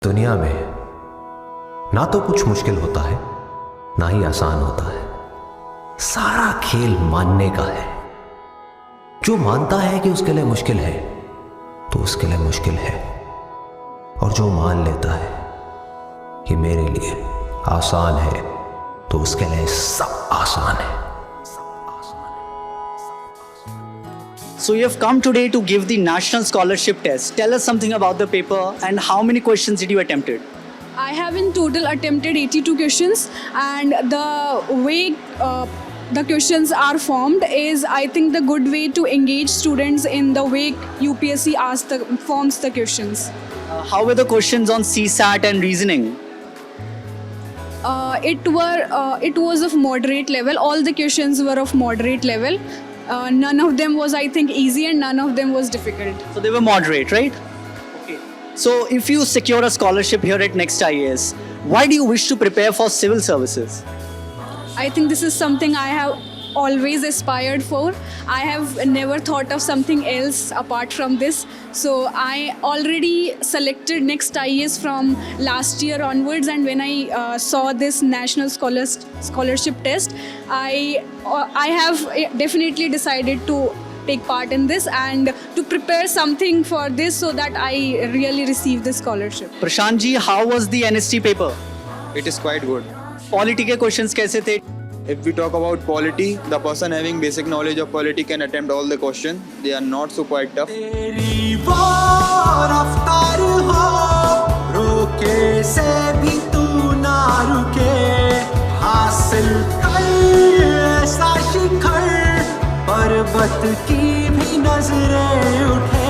दुनिया में ना तो कुछ मुश्किल होता है ना ही आसान होता है। सारा खेल मानने का है। जो मानता है कि उसके लिए मुश्किल है तो उसके लिए मुश्किल है, और जो मान लेता है कि मेरे लिए आसान है तो उसके लिए सब आसान है। So you have come today to give the National Scholarship Test. Tell us something about the paper and how many questions did you attempt? I have in total attempted 82 questions, and the way the questions are formed is, I think, the good way to engage students in the way UPSC forms the questions. How were the questions on CSAT and reasoning? It was of moderate level. All the questions were of moderate level. None of them was, I think, easy, and none of them was difficult. So they were moderate, right? Okay. So if you secure a scholarship here at NEXT IAS, why do you wish to prepare for civil services? I think this is something I have always aspired for. I have never thought of something else apart from this. So I already selected NEXT IAS from last year onwards, and when I saw this National Scholarship Test, I have definitely decided to take part in this and to prepare something for this so that I really receive this scholarship. Prashant ji, how was the NST paper? It is quite good. Polity के questions कैसे थे? If we talk about polity, the person having basic knowledge of polity can attempt all the questions. They are not so quite tough. तेरी वो रफ्तार हो, रोके से भी तू ना रुके, हासिल कर ऐसा शिखर, पर्वत की भी नजरें उठे।